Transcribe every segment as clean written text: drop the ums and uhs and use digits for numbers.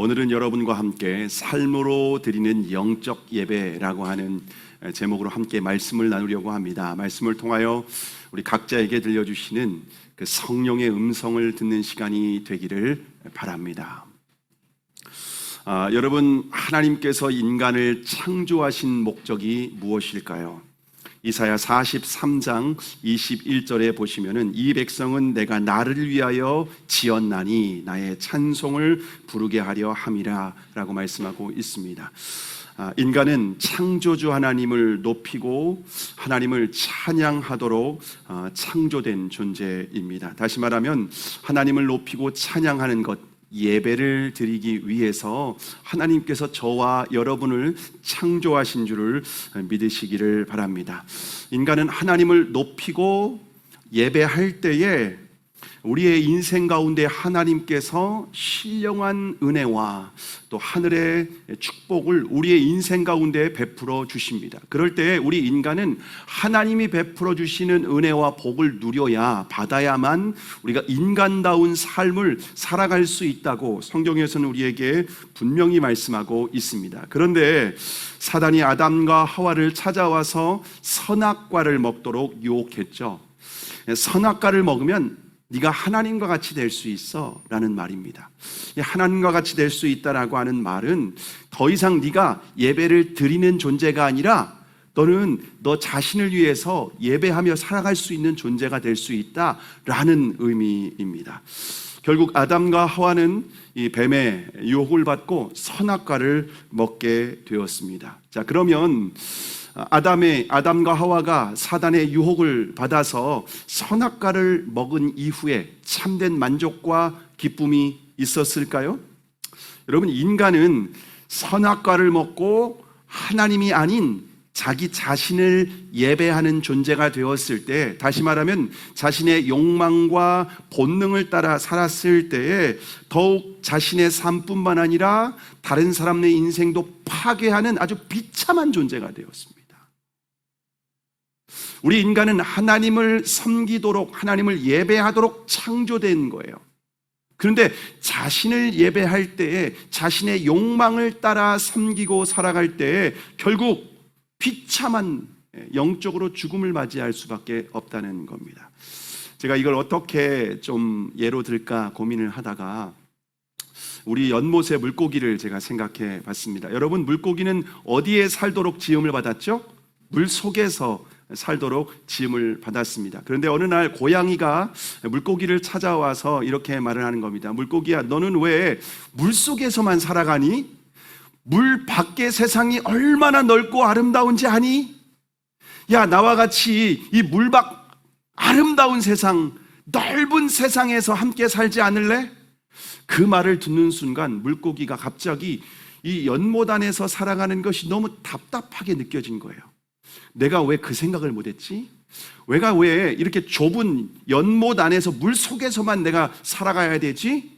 오늘은 여러분과 함께 삶으로 드리는 영적 예배라고 하는 제목으로 함께 말씀을 나누려고 합니다. 말씀을 통하여 우리 각자에게 들려주시는 그 성령의 음성을 듣는 시간이 되기를 바랍니다. 여러분, 하나님께서 인간을 창조하신 목적이 무엇일까요? 이사야 43장 21절에 보시면은 이 백성은 내가 나를 위하여 지었나니 나의 찬송을 부르게 하려 함이라 라고 말씀하고 있습니다. 인간은 창조주 하나님을 높이고 하나님을 찬양하도록 창조된 존재입니다. 다시 말하면 하나님을 높이고 찬양하는 것, 예배를 드리기 위해서 하나님께서 저와 여러분을 창조하신 줄을 믿으시기를 바랍니다. 인간은 하나님을 높이고 예배할 때에 우리의 인생 가운데 하나님께서 신령한 은혜와 또 하늘의 축복을 우리의 인생 가운데 베풀어 주십니다. 그럴 때 우리 인간은 하나님이 베풀어 주시는 은혜와 복을 누려야, 받아야만 우리가 인간다운 삶을 살아갈 수 있다고 성경에서는 우리에게 분명히 말씀하고 있습니다. 그런데 사단이 아담과 하와를 찾아와서 선악과를 먹도록 유혹했죠. 선악과를 먹으면 네가 하나님과 같이 될 수 있어 라는 말입니다. 하나님과 같이 될 수 있다라고 하는 말은 더 이상 네가 예배를 드리는 존재가 아니라 너는 너 자신을 위해서 예배하며 살아갈 수 있는 존재가 될 수 있다라는 의미입니다. 결국 아담과 하와는 이 뱀의 유혹을 받고 선악과를 먹게 되었습니다. 자, 그러면 아담과 하와가 사단의 유혹을 받아서 선악과를 먹은 이후에 참된 만족과 기쁨이 있었을까요? 여러분, 인간은 선악과를 먹고 하나님이 아닌 자기 자신을 예배하는 존재가 되었을 때, 다시 말하면 자신의 욕망과 본능을 따라 살았을 때에 더욱 자신의 삶뿐만 아니라 다른 사람의 인생도 파괴하는 아주 비참한 존재가 되었습니다. 우리 인간은 하나님을 섬기도록, 하나님을 예배하도록 창조된 거예요. 그런데 자신을 예배할 때에, 자신의 욕망을 따라 섬기고 살아갈 때에 결국 비참한 영적으로 죽음을 맞이할 수밖에 없다는 겁니다. 제가 이걸 어떻게 좀 예로 들까 고민을 하다가 우리 연못의 물고기를 제가 생각해 봤습니다. 여러분, 물고기는 어디에 살도록 지음을 받았죠? 물 속에서 살도록 지음을 받았습니다. 그런데 어느 날 고양이가 물고기를 찾아와서 이렇게 말을 하는 겁니다. 물고기야, 너는 왜 물속에서만 살아가니? 물 밖의 세상이 얼마나 넓고 아름다운지 아니? 야, 나와 같이 이 물 밖 아름다운 세상, 넓은 세상에서 함께 살지 않을래? 그 말을 듣는 순간 물고기가 갑자기 이 연못 안에서 살아가는 것이 너무 답답하게 느껴진 거예요. 내가 왜 그 생각을 못했지? 내가 왜 이렇게 좁은 연못 안에서 물 속에서만 내가 살아가야 되지?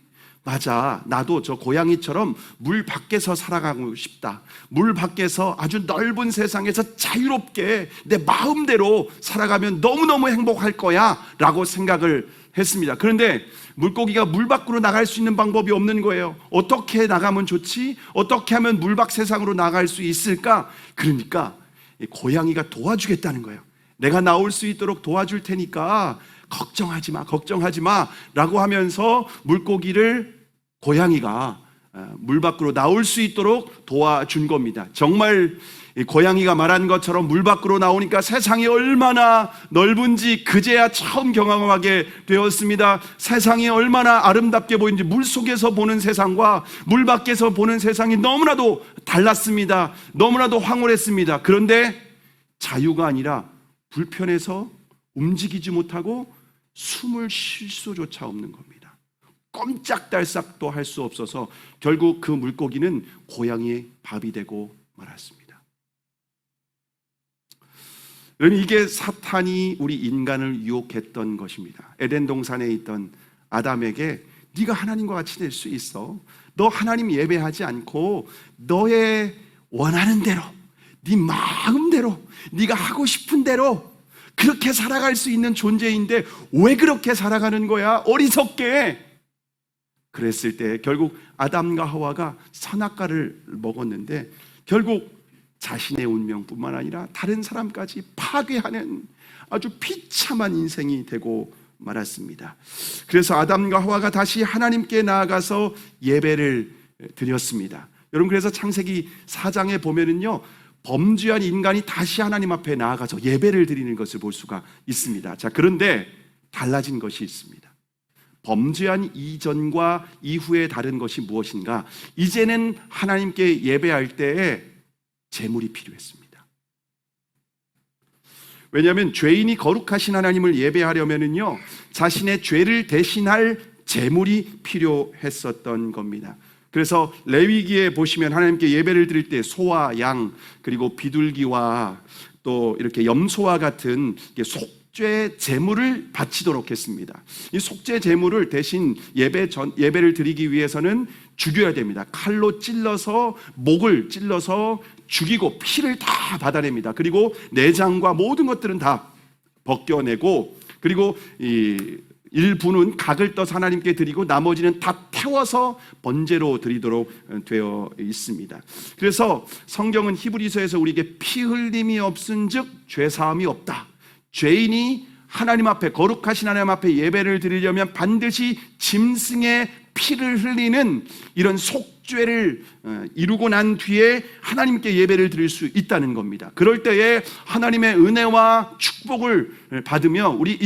맞아, 나도 저 고양이처럼 물 밖에서 살아가고 싶다. 물 밖에서 아주 넓은 세상에서 자유롭게 내 마음대로 살아가면 너무너무 행복할 거야 라고 생각을 했습니다. 그런데 물고기가 물 밖으로 나갈 수 있는 방법이 없는 거예요. 어떻게 나가면 좋지? 어떻게 하면 물 밖 세상으로 나갈 수 있을까? 그러니까 고양이가 도와주겠다는 거예요. 내가 나올 수 있도록 도와줄 테니까 걱정하지 마 라고 하면서 물고기를 고양이가 물 밖으로 나올 수 있도록 도와준 겁니다. 정말 고양이가 말한 것처럼 물 밖으로 나오니까 세상이 얼마나 넓은지 그제야 처음 경험하게 되었습니다. 세상이 얼마나 아름답게 보이는지, 물 속에서 보는 세상과 물 밖에서 보는 세상이 너무나도 달랐습니다. 너무나도 황홀했습니다. 그런데 자유가 아니라 불편해서 움직이지 못하고 숨을 쉴 수조차 없는 겁니다. 꼼짝달싹도 할 수 없어서 결국 그 물고기는 고양이의 밥이 되고 말았습니다. 여러분, 이게 사탄이 우리 인간을 유혹했던 것입니다. 에덴 동산에 있던 아담에게 네가 하나님과 같이 될 수 있어. 너 하나님 예배하지 않고 너의 원하는 대로, 네 마음대로, 네가 하고 싶은 대로 그렇게 살아갈 수 있는 존재인데 왜 그렇게 살아가는 거야? 어리석게. 그랬을 때 결국 아담과 하와가 선악과를 먹었는데 결국 자신의 운명뿐만 아니라 다른 사람까지 파괴하는 아주 비참한 인생이 되고 말았습니다. 그래서 아담과 하와가 다시 하나님께 나아가서 예배를 드렸습니다. 여러분, 그래서 창세기 4장에 보면은요, 범죄한 인간이 다시 하나님 앞에 나아가서 예배를 드리는 것을 볼 수가 있습니다. 자, 그런데 달라진 것이 있습니다. 범죄한 이전과 이후에 다른 것이 무엇인가? 이제는 하나님께 예배할 때에 제물이 필요했습니다. 왜냐하면 죄인이 거룩하신 하나님을 예배하려면은요, 자신의 죄를 대신할 제물이 필요했었던 겁니다. 그래서 레위기에 보시면 하나님께 예배를 드릴 때 소와 양, 그리고 비둘기와 또 이렇게 염소와 같은 속죄 제물을 바치도록 했습니다. 이 속죄 제물을 대신 예배를 드리기 위해서는 죽여야 됩니다. 칼로 찔러서 목을 찔러서 죽이고 피를 다 받아냅니다. 그리고 내장과 모든 것들은 다 벗겨내고, 그리고 이 일부는 각을 떠서 하나님께 드리고 나머지는 다 태워서 번제로 드리도록 되어 있습니다. 그래서 성경은 히브리서에서 우리에게 피 흘림이 없은즉 죄 사함이 없다. 죄인이 하나님 앞에, 거룩하신 하나님 앞에 예배를 드리려면 반드시 짐승의 피를 흘리는 이런 속죄를 이루고 난 뒤에 하나님께 예배를 드릴 수 있다는 겁니다. 그럴 때에 하나님의 은혜와 축복을 받으며 우리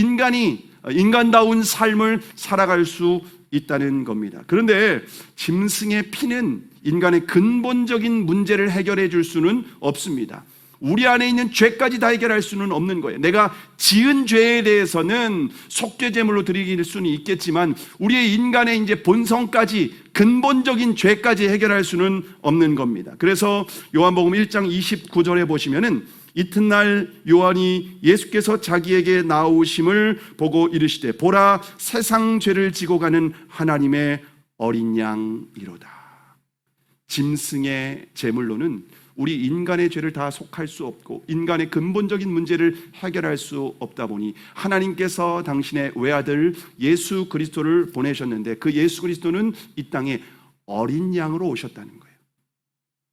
인간다운 삶을 살아갈 수 있다는 겁니다. 그런데 짐승의 피는 인간의 근본적인 문제를 해결해 줄 수는 없습니다. 우리 안에 있는 죄까지 다 해결할 수는 없는 거예요. 내가 지은 죄에 대해서는 속죄제물로 드릴 수는 있겠지만 우리의 인간의 이제 본성까지, 근본적인 죄까지 해결할 수는 없는 겁니다. 그래서 요한복음 1장 29절에 보시면은 이튿날 요한이 예수께서 자기에게 나오심을 보고 이르시되 보라, 세상 죄를 지고 가는 하나님의 어린 양이로다. 짐승의 제물로는 우리 인간의 죄를 다 속할 수 없고 인간의 근본적인 문제를 해결할 수 없다 보니 하나님께서 당신의 외아들 예수 그리스도를 보내셨는데 그 예수 그리스도는 이 땅에 어린 양으로 오셨다는 거예요.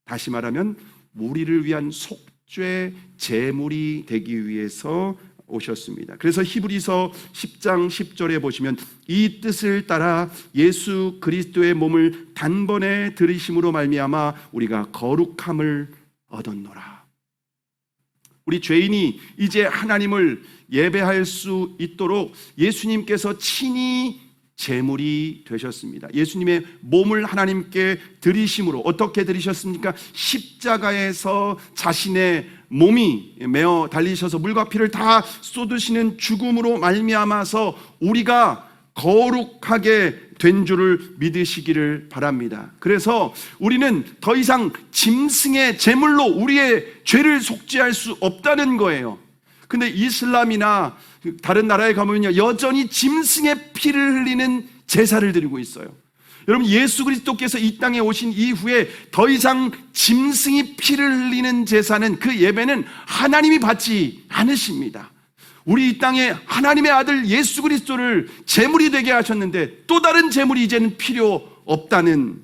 다시 말하면 우리를 위한 속죄 제물이 되기 위해서 오셨습니다. 그래서 히브리서 10장 10절에 보시면 이 뜻을 따라 예수 그리스도의 몸을 단번에 들이심으로 말미암아 우리가 거룩함을 얻었노라. 우리 죄인이 이제 하나님을 예배할 수 있도록 예수님께서 친히 제물이 되셨습니다. 예수님의 몸을 하나님께 드리심으로 어떻게 드리셨습니까? 십자가에서 자신의 몸이 매어 달리셔서 물과 피를 다 쏟으시는 죽음으로 말미암아서 우리가 거룩하게 된 줄을 믿으시기를 바랍니다. 그래서 우리는 더 이상 짐승의 제물로 우리의 죄를 속죄할 수 없다는 거예요. 근데 이슬람이나 다른 나라에 가면요, 여전히 짐승의 피를 흘리는 제사를 드리고 있어요. 여러분, 예수 그리스도께서 이 땅에 오신 이후에 더 이상 짐승이 피를 흘리는 제사는, 그 예배는 하나님이 받지 않으십니다. 우리 이 땅에 하나님의 아들 예수 그리스도를 제물이 되게 하셨는데 또 다른 제물이 이제는 필요 없다는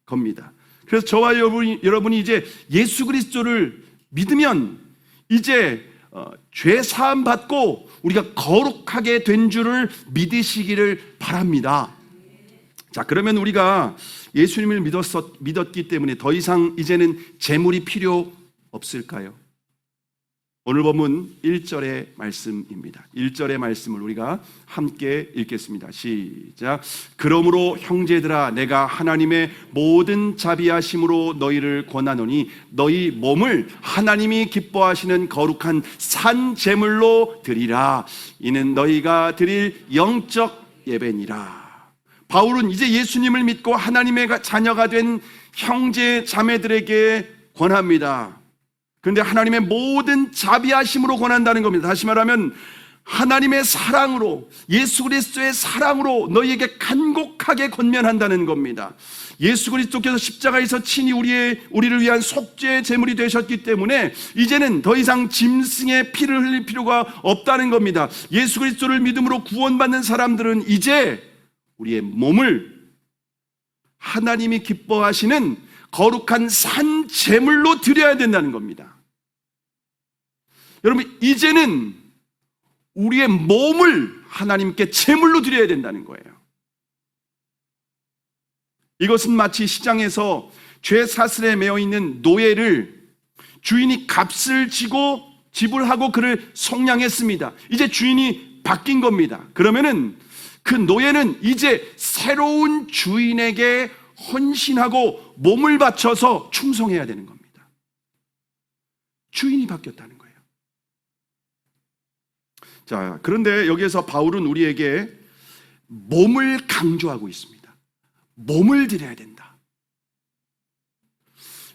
겁니다. 그래서 저와 여러분이 이제 예수 그리스도를 믿으면 이제 죄 사함 받고 우리가 거룩하게 된 줄을 믿으시기를 바랍니다. 자, 그러면 우리가 예수님을 믿었기 때문에 더 이상 이제는 제물이 필요 없을까요? 오늘 본문 1절의 말씀입니다. 1절의 말씀을 우리가 함께 읽겠습니다. 시작. 그러므로 형제들아, 내가 하나님의 모든 자비하심으로 너희를 권하노니 너희 몸을 하나님이 기뻐하시는 거룩한 산 제물로 드리라. 이는 너희가 드릴 영적 예배니라. 바울은 이제 예수님을 믿고 하나님의 자녀가 된 형제 자매들에게 권합니다. 그런데 하나님의 모든 자비하심으로 권한다는 겁니다. 다시 말하면 하나님의 사랑으로, 예수 그리스도의 사랑으로 너희에게 간곡하게 권면한다는 겁니다. 예수 그리스도께서 십자가에서 친히 우리를 위한 속죄의 제물이 되셨기 때문에 이제는 더 이상 짐승의 피를 흘릴 필요가 없다는 겁니다. 예수 그리스도를 믿음으로 구원받는 사람들은 이제 우리의 몸을 하나님이 기뻐하시는 거룩한 산 제물로 드려야 된다는 겁니다. 여러분, 이제는 우리의 몸을 하나님께 제물로 드려야 된다는 거예요. 이것은 마치 시장에서 죄 사슬에 매어 있는 노예를 주인이 값을 지고 지불하고 그를 속량했습니다. 이제 주인이 바뀐 겁니다. 그러면은 그 노예는 이제 새로운 주인에게 헌신하고 몸을 바쳐서 충성해야 되는 겁니다. 주인이 바뀌었다는 거예요. 자, 그런데 여기에서 바울은 우리에게 몸을 강조하고 있습니다. 몸을 드려야 된다.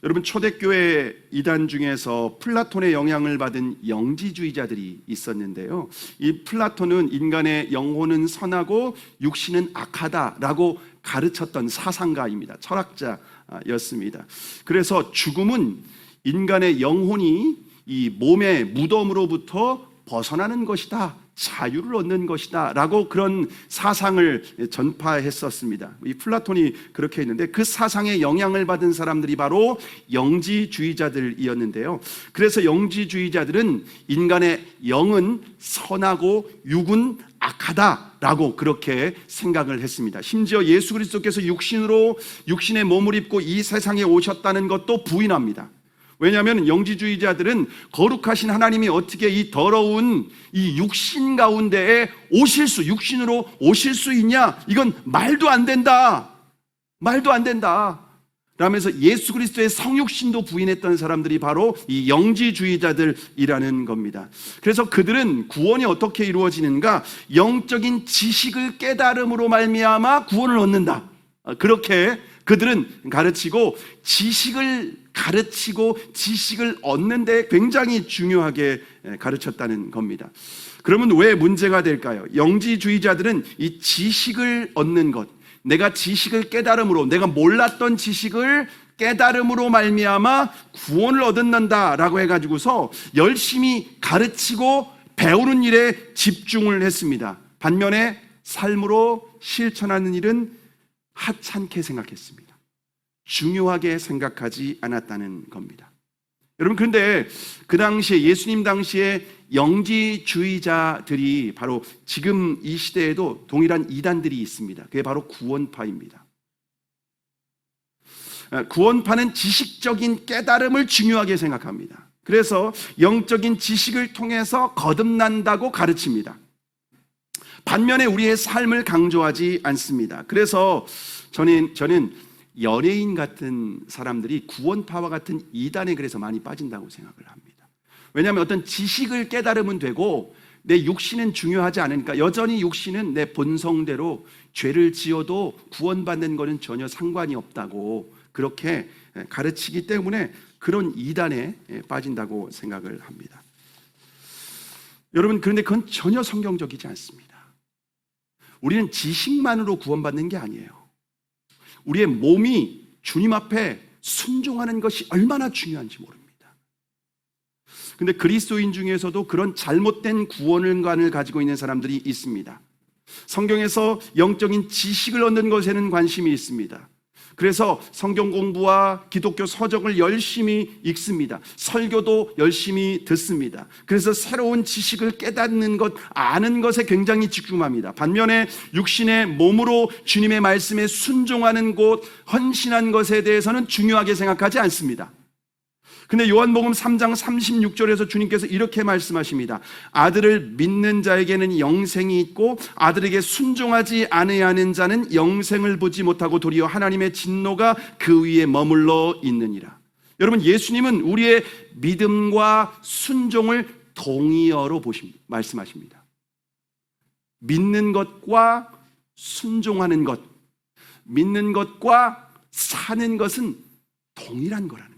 여러분, 초대교회 이단 중에서 플라톤의 영향을 받은 영지주의자들이 있었는데요, 이 플라톤은 인간의 영혼은 선하고 육신은 악하다라고 가르쳤던 사상가입니다. 철학자였습니다. 그래서 죽음은 인간의 영혼이 이 몸의 무덤으로부터 벗어나는 것이다, 자유를 얻는 것이다 라고 그런 사상을 전파했었습니다. 이 플라톤이 그렇게 했는데 그 사상에 영향을 받은 사람들이 바로 영지주의자들이었는데요, 그래서 영지주의자들은 인간의 영은 선하고 육은 악하다라고 그렇게 생각을 했습니다. 심지어 예수 그리스도께서 육신의 몸을 입고 이 세상에 오셨다는 것도 부인합니다. 왜냐하면 영지주의자들은 거룩하신 하나님이 어떻게 이 더러운 이 육신 가운데에 육신으로 오실 수 있냐? 이건 말도 안 된다. 말도 안 된다. 라면서 예수 그리스도의 성육신도 부인했던 사람들이 바로 이 영지주의자들이라는 겁니다. 그래서 그들은 구원이 어떻게 이루어지는가? 영적인 지식을 깨달음으로 말미암아 구원을 얻는다. 그렇게 그들은 가르치고 지식을 얻는 데 굉장히 중요하게 가르쳤다는 겁니다. 그러면 왜 문제가 될까요? 영지주의자들은 이 지식을 얻는 것, 내가 지식을 깨달음으로, 내가 몰랐던 지식을 깨달음으로 말미암아 구원을 얻는다라고 해가지고서 열심히 가르치고 배우는 일에 집중을 했습니다. 반면에 삶으로 실천하는 일은 하찮게 생각했습니다. 중요하게 생각하지 않았다는 겁니다. 여러분, 그런데 그 당시에, 예수님 당시에 영지주의자들이 바로 지금 이 시대에도 동일한 이단들이 있습니다. 그게 바로 구원파입니다. 구원파는 지식적인 깨달음을 중요하게 생각합니다. 그래서 영적인 지식을 통해서 거듭난다고 가르칩니다. 반면에 우리의 삶을 강조하지 않습니다. 그래서 저는 연예인 같은 사람들이 구원파와 같은 이단에 그래서 많이 빠진다고 생각을 합니다. 왜냐하면 어떤 지식을 깨달으면 되고 내 육신은 중요하지 않으니까, 여전히 육신은 내 본성대로 죄를 지어도 구원받는 것은 전혀 상관이 없다고 그렇게 가르치기 때문에 그런 이단에 빠진다고 생각을 합니다. 여러분, 그런데 그건 전혀 성경적이지 않습니다. 우리는 지식만으로 구원받는 게 아니에요. 우리의 몸이 주님 앞에 순종하는 것이 얼마나 중요한지 모릅니다. 근데 그리스도인 중에서도 그런 잘못된 구원관을 가지고 있는 사람들이 있습니다. 성경에서 영적인 지식을 얻는 것에는 관심이 있습니다. 그래서 성경 공부와 기독교 서적을 열심히 읽습니다. 설교도 열심히 듣습니다. 그래서 새로운 지식을 깨닫는 것, 아는 것에 굉장히 집중합니다. 반면에 육신의 몸으로 주님의 말씀에 순종하는 것, 헌신한 것에 대해서는 중요하게 생각하지 않습니다. 근데 요한복음 3장 36절에서 주님께서 이렇게 말씀하십니다. 아들을 믿는 자에게는 영생이 있고 아들에게 순종하지 아니하는 자는 영생을 보지 못하고 도리어 하나님의 진노가 그 위에 머물러 있느니라. 여러분, 예수님은 우리의 믿음과 순종을 동의어로 말씀하십니다. 믿는 것과 순종하는 것, 믿는 것과 사는 것은 동일한 거라는 거예요.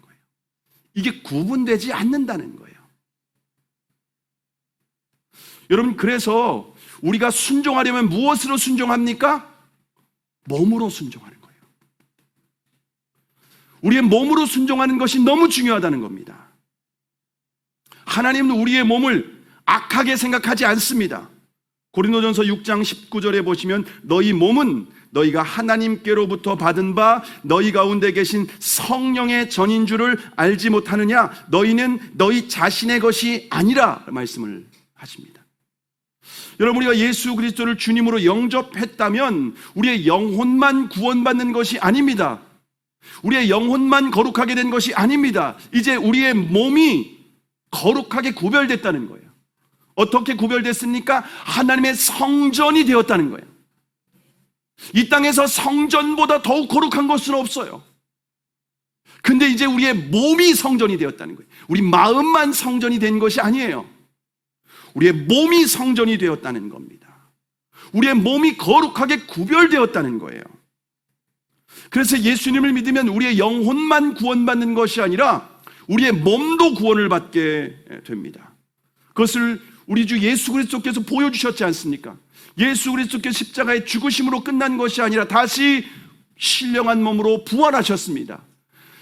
이게 구분되지 않는다는 거예요. 여러분, 그래서 우리가 순종하려면 무엇으로 순종합니까? 몸으로 순종하는 거예요. 우리의 몸으로 순종하는 것이 너무 중요하다는 겁니다. 하나님은 우리의 몸을 악하게 생각하지 않습니다. 고린도전서 6장 19절에 보시면 너희 몸은 너희가 하나님께로부터 받은 바 너희 가운데 계신 성령의 전인 줄을 알지 못하느냐? 너희는 너희 자신의 것이 아니라 말씀을 하십니다. 여러분, 우리가 예수 그리스도를 주님으로 영접했다면 우리의 영혼만 구원받는 것이 아닙니다. 우리의 영혼만 거룩하게 된 것이 아닙니다. 이제 우리의 몸이 거룩하게 구별됐다는 거예요. 어떻게 구별됐습니까? 하나님의 성전이 되었다는 거예요. 이 땅에서 성전보다 더욱 거룩한 것은 없어요. 근데 이제 우리의 몸이 성전이 되었다는 거예요. 우리 마음만 성전이 된 것이 아니에요. 우리의 몸이 성전이 되었다는 겁니다. 우리의 몸이 거룩하게 구별되었다는 거예요. 그래서 예수님을 믿으면 우리의 영혼만 구원받는 것이 아니라 우리의 몸도 구원을 받게 됩니다. 그것을 우리 주 예수 그리스도께서 보여주셨지 않습니까? 예수 그리스도께서 십자가의 죽으심으로 끝난 것이 아니라 다시 신령한 몸으로 부활하셨습니다.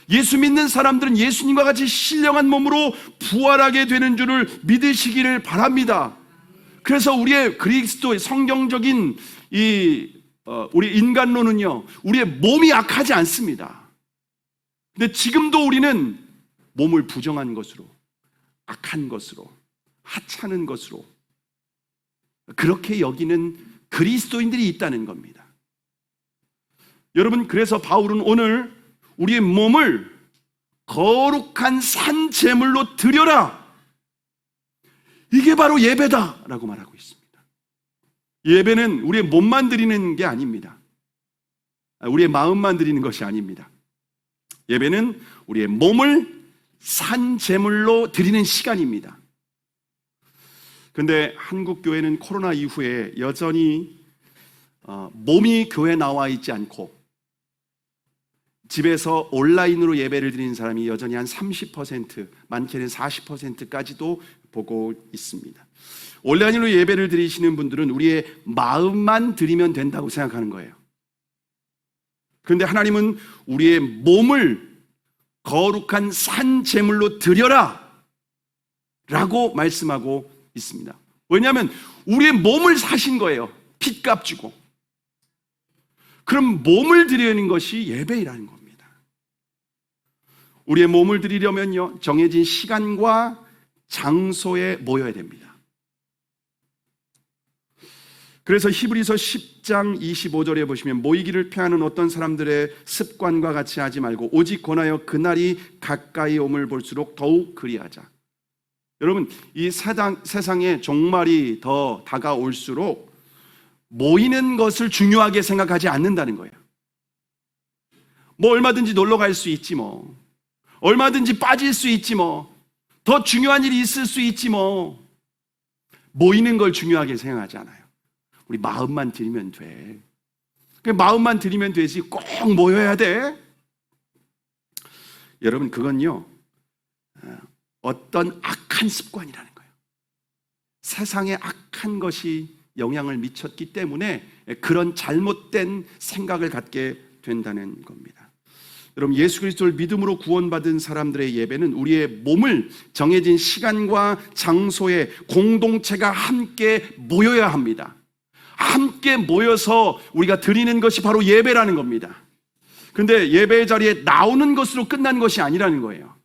예수 믿는 사람들은 예수님과 같이 신령한 몸으로 부활하게 되는 줄을 믿으시기를 바랍니다. 그래서 우리의 그리스도의 성경적인 우리 인간론은요, 우리의 몸이 악하지 않습니다. 근데 지금도 우리는 몸을 부정한 것으로, 악한 것으로, 하찮은 것으로 그렇게 여기는 그리스도인들이 있다는 겁니다. 여러분, 그래서 바울은 오늘 우리의 몸을 거룩한 산 제물로 드려라, 이게 바로 예배다라고 말하고 있습니다. 예배는 우리의 몸만 드리는 게 아닙니다. 우리의 마음만 드리는 것이 아닙니다. 예배는 우리의 몸을 산 제물로 드리는 시간입니다. 그런데 한국 교회는 코로나 이후에 여전히 몸이 교회에 나와 있지 않고 집에서 온라인으로 예배를 드리는 사람이 여전히 한 30%, 많게는 40%까지도 보고 있습니다. 온라인으로 예배를 드리시는 분들은 우리의 마음만 드리면 된다고 생각하는 거예요. 그런데 하나님은 우리의 몸을 거룩한 산 제물로 드려라 라고 말씀하고 있습니다. 왜냐하면 우리의 몸을 사신 거예요. 핏값 주고. 그럼 몸을 드리는 것이 예배라는 겁니다. 우리의 몸을 드리려면요, 정해진 시간과 장소에 모여야 됩니다. 그래서 히브리서 10장 25절에 보시면 모이기를 피하는 어떤 사람들의 습관과 같이 하지 말고 오직 권하여 그날이 가까이 옴을 볼수록 더욱 그리하자. 여러분, 이 세상에 종말이 더 다가올수록 모이는 것을 중요하게 생각하지 않는다는 거예요. 뭐 얼마든지 놀러 갈 수 있지 뭐, 얼마든지 빠질 수 있지 뭐, 더 중요한 일이 있을 수 있지 뭐, 모이는 걸 중요하게 생각하지 않아요. 우리 마음만 드리면 돼. 마음만 드리면 되지 꼭 모여야 돼? 여러분, 그건요, 어떤 악한 습관이라는 거예요. 세상에 악한 것이 영향을 미쳤기 때문에 그런 잘못된 생각을 갖게 된다는 겁니다. 여러분, 예수 그리스도를 믿음으로 구원받은 사람들의 예배는 우리의 몸을 정해진 시간과 장소에 공동체가 함께 모여야 합니다. 함께 모여서 우리가 드리는 것이 바로 예배라는 겁니다. 그런데 예배의 자리에 나오는 것으로 끝난 것이 아니라는 거예요.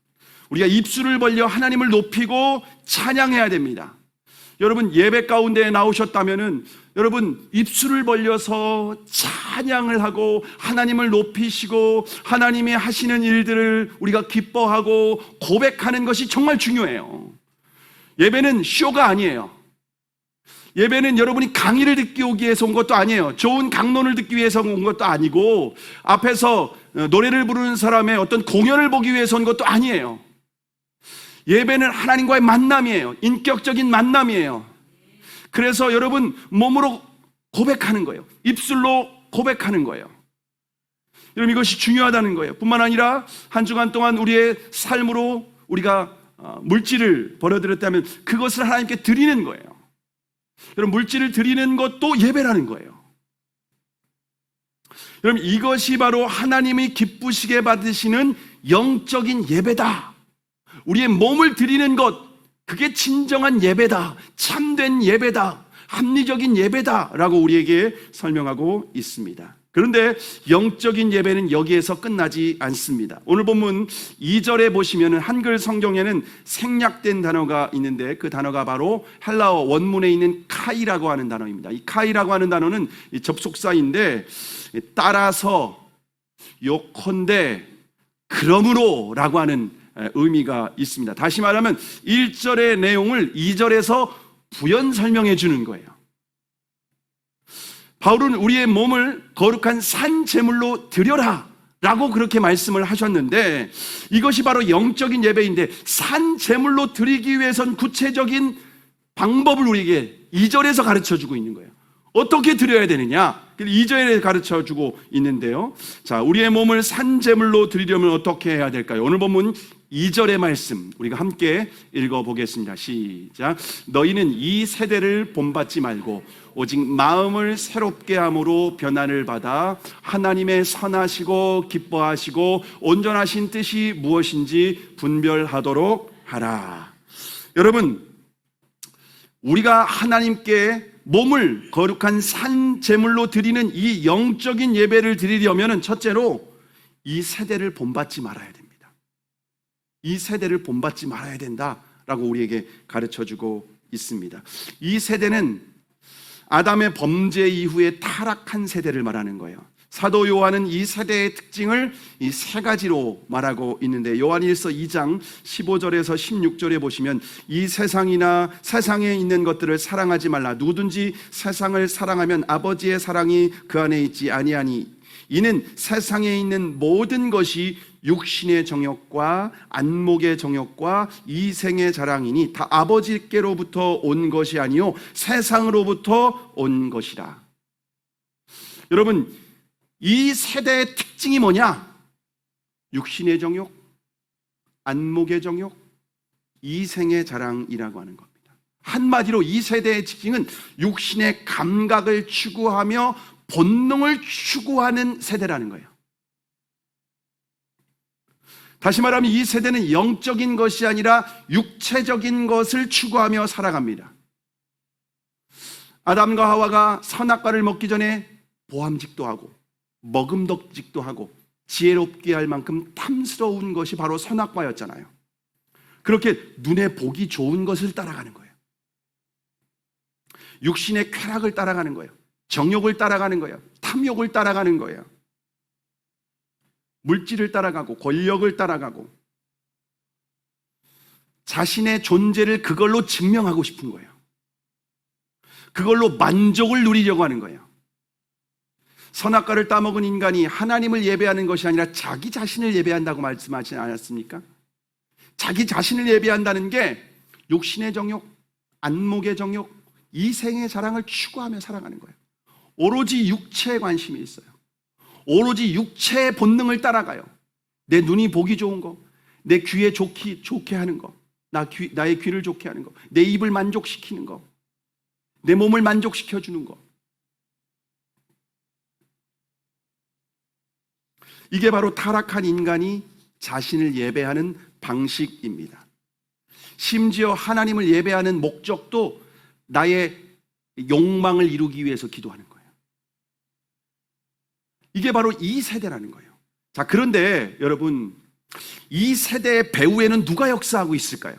우리가 입술을 벌려 하나님을 높이고 찬양해야 됩니다. 여러분, 예배 가운데 나오셨다면은 여러분 입술을 벌려서 찬양을 하고 하나님을 높이시고 하나님이 하시는 일들을 우리가 기뻐하고 고백하는 것이 정말 중요해요. 예배는 쇼가 아니에요. 예배는 여러분이 강의를 듣기 오기 위해서 온 것도 아니에요. 좋은 강론을 듣기 위해서 온 것도 아니고 앞에서 노래를 부르는 사람의 어떤 공연을 보기 위해서 온 것도 아니에요. 예배는 하나님과의 만남이에요. 인격적인 만남이에요. 그래서 여러분 몸으로 고백하는 거예요. 입술로 고백하는 거예요. 여러분, 이것이 중요하다는 거예요. 뿐만 아니라 한 주간 동안 우리의 삶으로 우리가 물질을 벌어들였다면 그것을 하나님께 드리는 거예요. 여러분, 물질을 드리는 것도 예배라는 거예요. 여러분, 이것이 바로 하나님이 기쁘시게 받으시는 영적인 예배다. 우리의 몸을 드리는 것, 그게 진정한 예배다. 참된 예배다. 합리적인 예배다라고 우리에게 설명하고 있습니다. 그런데 영적인 예배는 여기에서 끝나지 않습니다. 오늘 본문 2절에 보시면 한글 성경에는 생략된 단어가 있는데 그 단어가 바로 헬라어 원문에 있는 카이라고 하는 단어입니다. 이 카이라고 하는 단어는 접속사인데 따라서, 요컨대, 그러므로 라고 하는 의미가 있습니다. 다시 말하면 1절의 내용을 2절에서 부연 설명해 주는 거예요. 바울은 우리의 몸을 거룩한 산 제물로 드려라 라고 그렇게 말씀을 하셨는데, 이것이 바로 영적인 예배인데 산 제물로 드리기 위해선 구체적인 방법을 우리에게 2절에서 가르쳐 주고 있는 거예요. 어떻게 드려야 되느냐? 2절에 가르쳐 주고 있는데요. 자, 우리의 몸을 산 제물로 드리려면 어떻게 해야 될까요? 오늘 본문 2절의 말씀 우리가 함께 읽어보겠습니다. 시작. 너희는 이 세대를 본받지 말고 오직 마음을 새롭게 함으로 변화를 받아 하나님의 선하시고 기뻐하시고 온전하신 뜻이 무엇인지 분별하도록 하라. 여러분, 우리가 하나님께 몸을 거룩한 산 제물로 드리는 이 영적인 예배를 드리려면 첫째로 이 세대를 본받지 말아야 됩니다. 이 세대를 본받지 말아야 된다라고 우리에게 가르쳐주고 있습니다. 이 세대는 아담의 범죄 이후에 타락한 세대를 말하는 거예요. 사도 요한은 이 세대의 특징을 이 세 가지로 말하고 있는데, 요한일서 2장 15절에서 16절에 보시면 이 세상이나 세상에 있는 것들을 사랑하지 말라. 누구든지 세상을 사랑하면 아버지의 사랑이 그 안에 있지 아니하니 이는 세상에 있는 모든 것이 육신의 정욕과 안목의 정욕과 이생의 자랑이니 다 아버지께로부터 온 것이 아니요 세상으로부터 온 것이라. 여러분, 이 세대의 특징이 뭐냐? 육신의 정욕, 안목의 정욕, 이생의 자랑이라고 하는 겁니다. 한마디로 이 세대의 특징은 육신의 감각을 추구하며 본능을 추구하는 세대라는 거예요. 다시 말하면 이 세대는 영적인 것이 아니라 육체적인 것을 추구하며 살아갑니다. 아담과 하와가 선악과를 먹기 전에 보암직도 하고 먹음덕직도 하고 지혜롭게 할 만큼 탐스러운 것이 바로 선악과였잖아요. 그렇게 눈에 보기 좋은 것을 따라가는 거예요. 육신의 쾌락을 따라가는 거예요. 정욕을 따라가는 거예요. 탐욕을 따라가는 거예요. 물질을 따라가고 권력을 따라가고 자신의 존재를 그걸로 증명하고 싶은 거예요. 그걸로 만족을 누리려고 하는 거예요. 선악과를 따먹은 인간이 하나님을 예배하는 것이 아니라 자기 자신을 예배한다고 말씀하지 않았습니까? 자기 자신을 예배한다는 게 육신의 정욕, 안목의 정욕, 이생의 자랑을 추구하며 살아가는 거예요. 오로지 육체에 관심이 있어요. 오로지 육체의 본능을 따라가요. 내 눈이 보기 좋은 거, 내 귀에 좋게 하는 거, 나의 귀를 좋게 하는 거, 내 입을 만족시키는 거, 내 몸을 만족시켜주는 거. 이게 바로 타락한 인간이 자신을 예배하는 방식입니다. 심지어 하나님을 예배하는 목적도 나의 욕망을 이루기 위해서 기도하는 거예요. 이게 바로 이 세대라는 거예요. 자, 그런데 여러분, 이 세대의 배후에는 누가 역사하고 있을까요?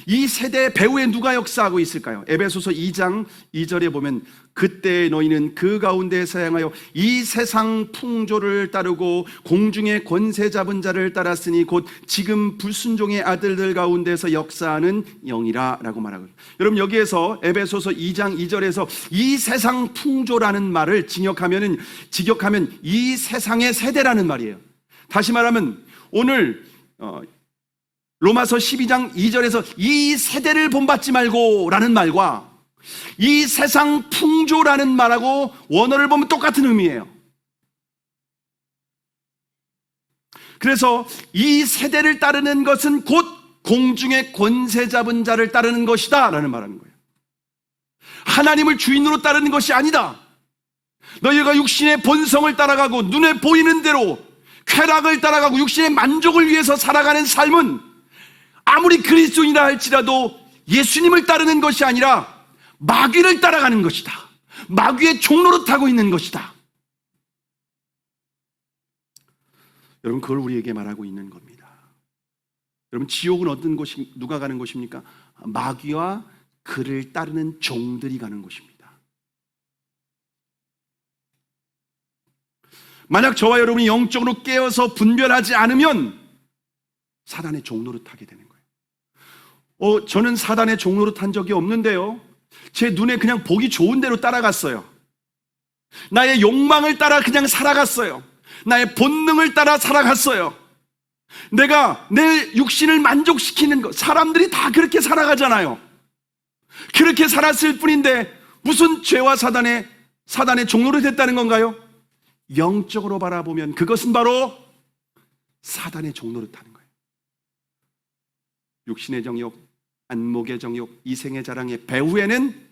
이 세대의 배후에 누가 역사하고 있을까요? 에베소서 2장 2절에 보면 그때 너희는 그 가운데에서 행하여 이 세상 풍조를 따르고 공중의 권세 잡은 자를 따랐으니 곧 지금 불순종의 아들들 가운데서 역사하는 영이라 라고 말하고, 여러분 여기에서 에베소서 2장 2절에서 이 세상 풍조라는 말을 직역하면 이 세상의 세대라는 말이에요. 다시 말하면 오늘 로마서 12장 2절에서 이 세대를 본받지 말고 라는 말과 이 세상 풍조라는 말하고 원어를 보면 똑같은 의미예요. 그래서 이 세대를 따르는 것은 곧 공중의 권세 잡은 자를 따르는 것이다 라는 말하는 거예요. 하나님을 주인으로 따르는 것이 아니다. 너희가 육신의 본성을 따라가고 눈에 보이는 대로 쾌락을 따라가고 육신의 만족을 위해서 살아가는 삶은 아무리 그리스도인이라 할지라도 예수님을 따르는 것이 아니라 마귀를 따라가는 것이다. 마귀의 종로로 타고 있는 것이다. 여러분, 그걸 우리에게 말하고 있는 겁니다. 여러분, 지옥은 어떤 곳이, 누가 가는 곳입니까? 마귀와 그를 따르는 종들이 가는 곳입니다. 만약 저와 여러분이 영적으로 깨어서 분별하지 않으면 사단의 종로로 타게 되는 거예요. 저는 사단의 종로로 탄 적이 없는데요, 제 눈에 그냥 보기 좋은 대로 따라갔어요. 나의 욕망을 따라 그냥 살아갔어요. 나의 본능을 따라 살아갔어요. 내가 내 육신을 만족시키는 것, 사람들이 다 그렇게 살아가잖아요. 그렇게 살았을 뿐인데 무슨 죄와 사단의 종로로 됐다는 건가요? 영적으로 바라보면 그것은 바로 사단의 종로로 타는 거예요. 육신의 정욕, 안목의 정욕, 이생의 자랑의 배후에는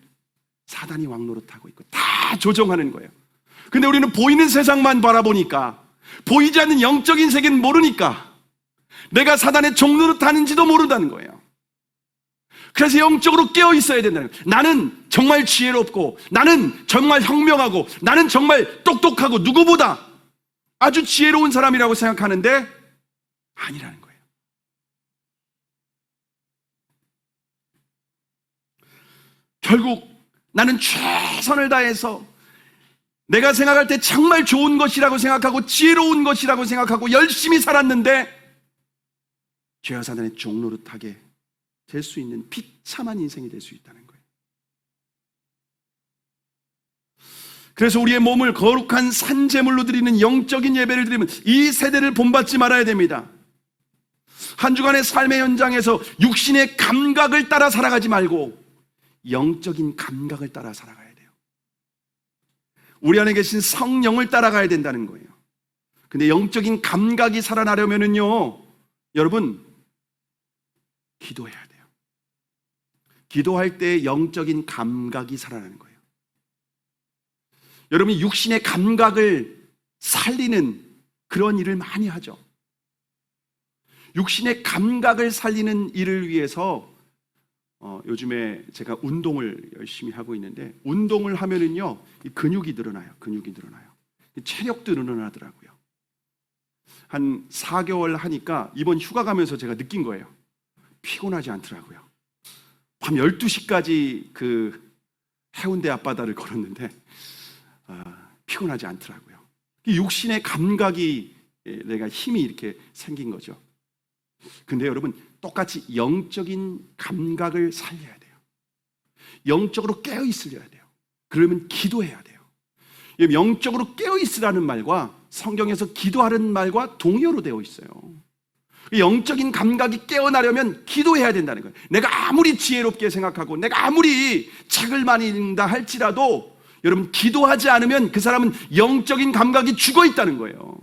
사단이 왕노릇 하고 있고 다 조종하는 거예요. 근데 우리는 보이는 세상만 바라보니까, 보이지 않는 영적인 세계는 모르니까 내가 사단의 종노릇 하는지도 모른다는 거예요. 그래서 영적으로 깨어 있어야 된다는 거예요. 나는 정말 지혜롭고, 나는 정말 현명하고, 나는 정말 똑똑하고, 누구보다 아주 지혜로운 사람이라고 생각하는데 아니라는 거예요. 결국 나는 최선을 다해서 내가 생각할 때 정말 좋은 것이라고 생각하고 지혜로운 것이라고 생각하고 열심히 살았는데 죄와 사단의 종노릇하게 될 수 있는 비참한 인생이 될 수 있다는 거예요. 그래서 우리의 몸을 거룩한 산제물로 드리는 영적인 예배를 드리면 이 세대를 본받지 말아야 됩니다. 한 주간의 삶의 현장에서 육신의 감각을 따라 살아가지 말고 영적인 감각을 따라 살아가야 돼요. 우리 안에 계신 성령을 따라가야 된다는 거예요. 근데 영적인 감각이 살아나려면은요, 여러분, 기도해야 돼요. 기도할 때 영적인 감각이 살아나는 거예요. 여러분이 육신의 감각을 살리는 그런 일을 많이 하죠. 육신의 감각을 살리는 일을 위해서 요즘에 제가 운동을 열심히 하고 있는데, 운동을 하면은요, 이 근육이 늘어나요. 체력도 늘어나더라고요. 한 4개월 하니까 이번 휴가 가면서 제가 느낀 거예요. 피곤하지 않더라고요. 밤 12시까지 그 해운대 앞바다를 걸었는데 피곤하지 않더라고요. 육신의 감각이, 내가 힘이 이렇게 생긴 거죠. 근데 여러분, 똑같이 영적인 감각을 살려야 돼요. 영적으로 깨어 있으려야 돼요. 그러면 기도해야 돼요. 영적으로 깨어 있으라는 말과 성경에서 기도하라는 말과 동의어로 되어 있어요. 영적인 감각이 깨어나려면 기도해야 된다는 거예요. 내가 아무리 지혜롭게 생각하고 내가 아무리 책을 많이 읽는다 할지라도 여러분, 기도하지 않으면 그 사람은 영적인 감각이 죽어 있다는 거예요.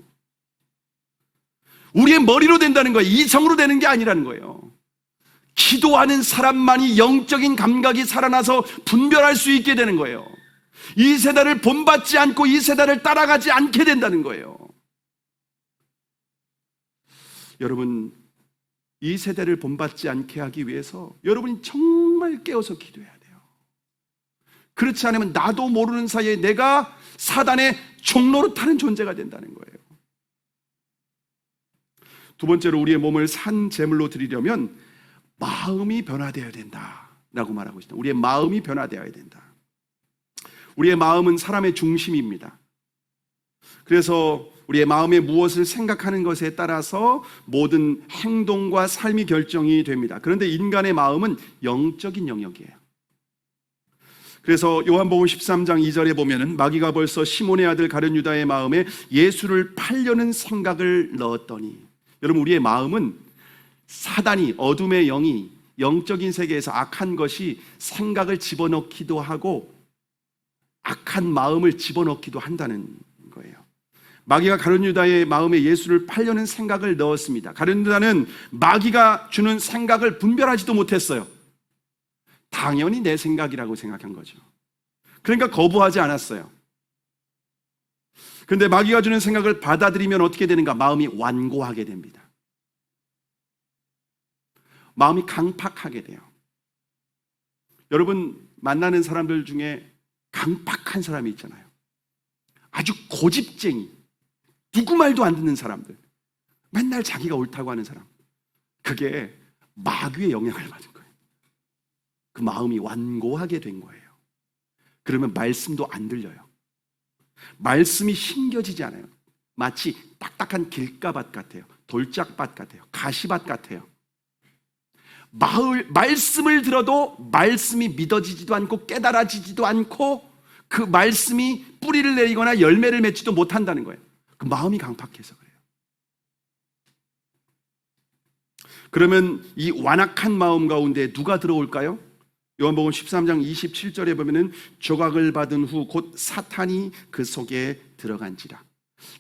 우리의 머리로 된다는 거예요. 이성으로 되는 게 아니라는 거예요. 기도하는 사람만이 영적인 감각이 살아나서 분별할 수 있게 되는 거예요. 이 세대를 본받지 않고 이 세대를 따라가지 않게 된다는 거예요. 여러분, 이 세대를 본받지 않게 하기 위해서 여러분이 정말 깨어서 기도해야 돼요. 그렇지 않으면 나도 모르는 사이에 내가 사단의 종로로 타는 존재가 된다는 거예요. 두 번째로, 우리의 몸을 산 제물로 드리려면 마음이 변화되어야 된다라고 말하고 있습니다. 우리의 마음이 변화되어야 된다. 우리의 마음은 사람의 중심입니다. 그래서 우리의 마음에 무엇을 생각하는 것에 따라서 모든 행동과 삶이 결정이 됩니다. 그런데 인간의 마음은 영적인 영역이에요. 그래서 요한복음 13장 2절에 보면은 마귀가 벌써 시몬의 아들 가룟 유다의 마음에 예수를 팔려는 생각을 넣었더니, 여러분, 우리의 마음은 사단이, 어둠의 영이 영적인 세계에서 악한 것이 생각을 집어넣기도 하고 악한 마음을 집어넣기도 한다는 거예요. 마귀가 가룟 유다의 마음에 예수를 팔려는 생각을 넣었습니다. 가룟 유다는 마귀가 주는 생각을 분별하지도 못했어요. 당연히 내 생각이라고 생각한 거죠. 그러니까 거부하지 않았어요. 그런데 마귀가 주는 생각을 받아들이면 어떻게 되는가? 마음이 완고하게 됩니다. 마음이 강팍하게 돼요. 여러분 만나는 사람들 중에 강팍한 사람이 있잖아요. 아주 고집쟁이, 누구 말도 안 듣는 사람들, 맨날 자기가 옳다고 하는 사람. 그게 마귀의 영향을 받은 거예요. 그 마음이 완고하게 된 거예요. 그러면 말씀도 안 들려요. 말씀이 신겨지지 않아요. 마치 딱딱한 길가밭 같아요. 돌짝밭 같아요. 가시밭 같아요. 말씀을 들어도 말씀이 믿어지지도 않고 깨달아지지도 않고 그 말씀이 뿌리를 내리거나 열매를 맺지도 못한다는 거예요. 그 마음이 강팍해서 그래요. 그러면 이 완악한 마음 가운데 누가 들어올까요? 요한복음 13장 27절에 보면은 조각을 받은 후 곧 사탄이 그 속에 들어간지라.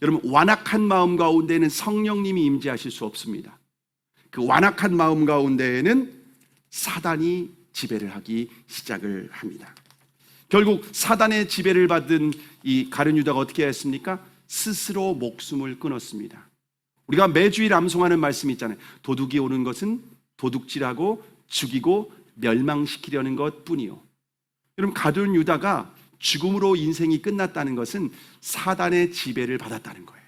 여러분 완악한 마음 가운데는 성령님이 임재하실 수 없습니다. 그 완악한 마음 가운데에는 사단이 지배를 하기 시작을 합니다. 결국 사단의 지배를 받은 이 가룟 유다가 어떻게 했습니까? 스스로 목숨을 끊었습니다. 우리가 매주일 암송하는 말씀이 있잖아요. 도둑이 오는 것은 도둑질하고 죽이고 멸망시키려는 것뿐이요. 여러분 가룟 유다가 죽음으로 인생이 끝났다는 것은 사단의 지배를 받았다는 거예요.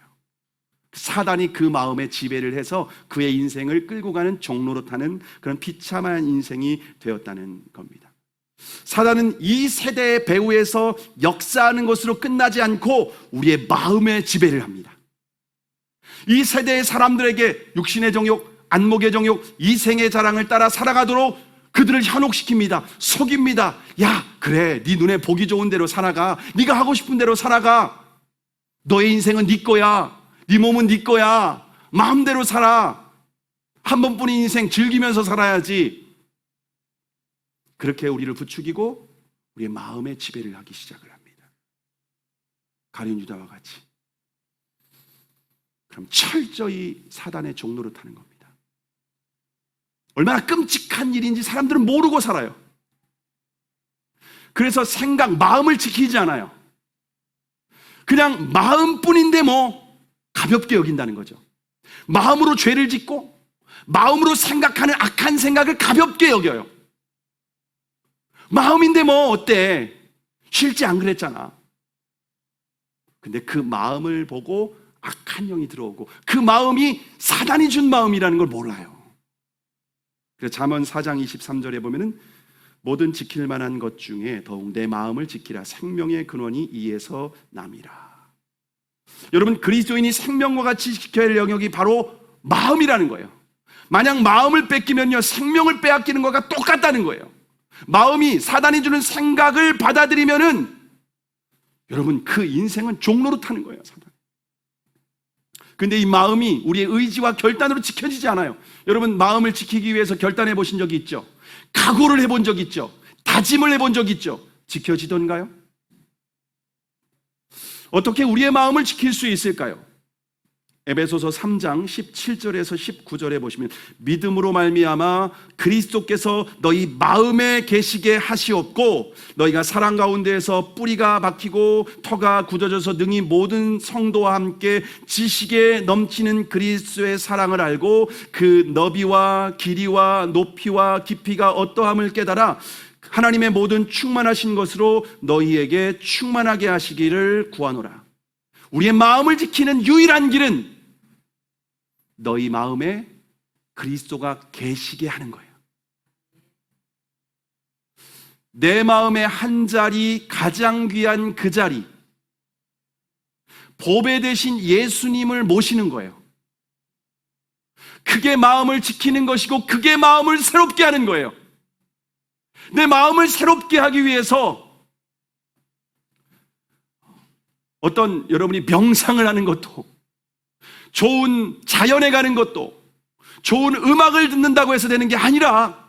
사단이 그 마음에 지배를 해서 그의 인생을 끌고 가는 종로로 타는 그런 비참한 인생이 되었다는 겁니다. 사단은 이 세대의 배후에서 역사하는 것으로 끝나지 않고 우리의 마음에 지배를 합니다. 이 세대의 사람들에게 육신의 정욕, 안목의 정욕, 이생의 자랑을 따라 살아가도록 그들을 현혹시킵니다. 속입니다. 야, 그래, 네 눈에 보기 좋은 대로 살아가. 네가 하고 싶은 대로 살아가. 너의 인생은 네 거야. 네 몸은 네 거야. 마음대로 살아. 한 번뿐인 인생 즐기면서 살아야지. 그렇게 우리를 부추기고 우리의 마음에 지배를 하기 시작을 합니다. 가룟 유다와 같이. 그럼 철저히 사단의 종로로 타는 겁니다. 얼마나 끔찍한 일인지 사람들은 모르고 살아요. 그래서 생각, 마음을 지키지 않아요. 그냥 마음뿐인데 뭐 가볍게 여긴다는 거죠. 마음으로 죄를 짓고 마음으로 생각하는 악한 생각을 가볍게 여겨요. 마음인데 뭐 어때? 실제 안 그랬잖아. 근데 그 마음을 보고 악한 영이 들어오고 그 마음이 사단이 준 마음이라는 걸 몰라요. 그래서 잠언 4장 23절에 보면은 모든 지킬 만한 것 중에 더욱 내 마음을 지키라. 생명의 근원이 이에서 남이라. 여러분 그리스도인이 생명과 같이 지켜야 할 영역이 바로 마음이라는 거예요. 만약 마음을 뺏기면요 생명을 빼앗기는 것과 똑같다는 거예요. 마음이 사단이 주는 생각을 받아들이면은 여러분 그 인생은 종로로 타는 거예요. 사단. 근데 이 마음이 우리의 의지와 결단으로 지켜지지 않아요. 여러분 마음을 지키기 위해서 결단해 보신 적이 있죠? 각오를 해본 적 있죠? 다짐을 해본 적 있죠? 지켜지던가요? 어떻게 우리의 마음을 지킬 수 있을까요? 에베소서 3장 17절에서 19절에 보시면 믿음으로 말미암아 그리스도께서 너희 마음에 계시게 하시옵고 너희가 사랑 가운데에서 뿌리가 박히고 터가 굳어져서 능히 모든 성도와 함께 지식에 넘치는 그리스도의 사랑을 알고 그 너비와 길이와 높이와 깊이가 어떠함을 깨달아 하나님의 모든 충만하신 것으로 너희에게 충만하게 하시기를 구하노라. 우리의 마음을 지키는 유일한 길은 너희 마음에 그리스도가 계시게 하는 거예요. 내 마음의 한 자리, 가장 귀한 그 자리, 보배 대신 예수님을 모시는 거예요. 그게 마음을 지키는 것이고 그게 마음을 새롭게 하는 거예요. 내 마음을 새롭게 하기 위해서 어떤 여러분이 명상을 하는 것도 좋은 자연에 가는 것도 좋은 음악을 듣는다고 해서 되는 게 아니라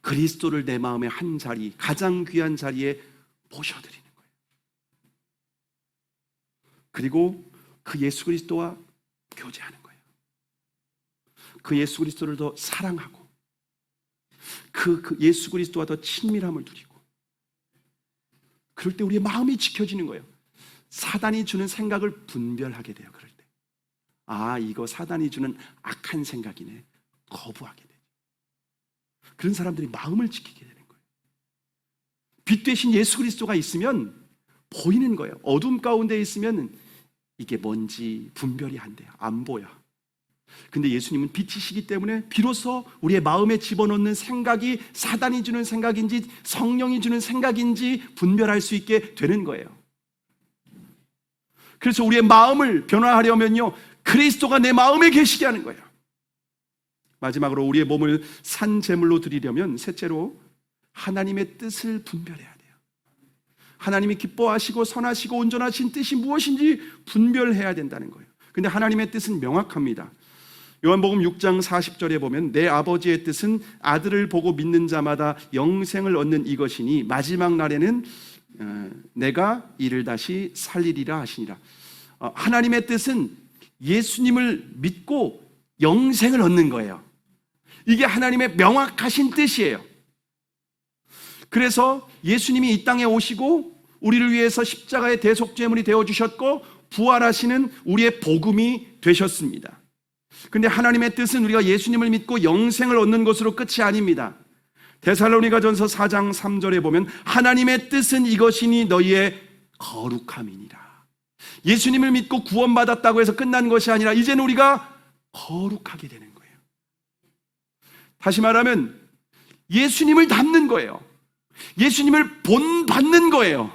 그리스도를 내 마음의 한 자리, 가장 귀한 자리에 모셔드리는 거예요. 그리고 그 예수 그리스도와 교제하는 거예요. 그 예수 그리스도를 더 사랑하고 그 예수 그리스도와 더 친밀함을 누리고 그럴 때 우리의 마음이 지켜지는 거예요. 사단이 주는 생각을 분별하게 돼요. 그럴 때 아, 이거 사단이 주는 악한 생각이네. 거부하게 돼요. 그런 사람들이 마음을 지키게 돼요. 빛 대신 예수 그리스도가 있으면 보이는 거예요. 어둠 가운데 있으면 이게 뭔지 분별이 안 돼요. 안 보여. 근데 예수님은 빛이시기 때문에 비로소 우리의 마음에 집어넣는 생각이 사단이 주는 생각인지 성령이 주는 생각인지 분별할 수 있게 되는 거예요. 그래서 우리의 마음을 변화하려면요, 그리스도가 내 마음에 계시게 하는 거예요. 마지막으로 우리의 몸을 산 제물로 드리려면 셋째로 하나님의 뜻을 분별해야 돼요. 하나님이 기뻐하시고 선하시고 온전하신 뜻이 무엇인지 분별해야 된다는 거예요. 근데 하나님의 뜻은 명확합니다. 요한복음 6장 40절에 보면 내 아버지의 뜻은 아들을 보고 믿는 자마다 영생을 얻는 이것이니 마지막 날에는 내가 이를 다시 살리리라 하시니라. 하나님의 뜻은 예수님을 믿고 영생을 얻는 거예요. 이게 하나님의 명확하신 뜻이에요. 그래서 예수님이 이 땅에 오시고 우리를 위해서 십자가의 대속제물이 되어주셨고 부활하시는 우리의 복음이 되셨습니다. 근데 하나님의 뜻은 우리가 예수님을 믿고 영생을 얻는 것으로 끝이 아닙니다. 데살로니가전서 4장 3절에 보면 하나님의 뜻은 이것이니 너희의 거룩함이니라. 예수님을 믿고 구원받았다고 해서 끝난 것이 아니라 이제는 우리가 거룩하게 되는 거예요. 다시 말하면 예수님을 닮는 거예요. 예수님을 본받는 거예요.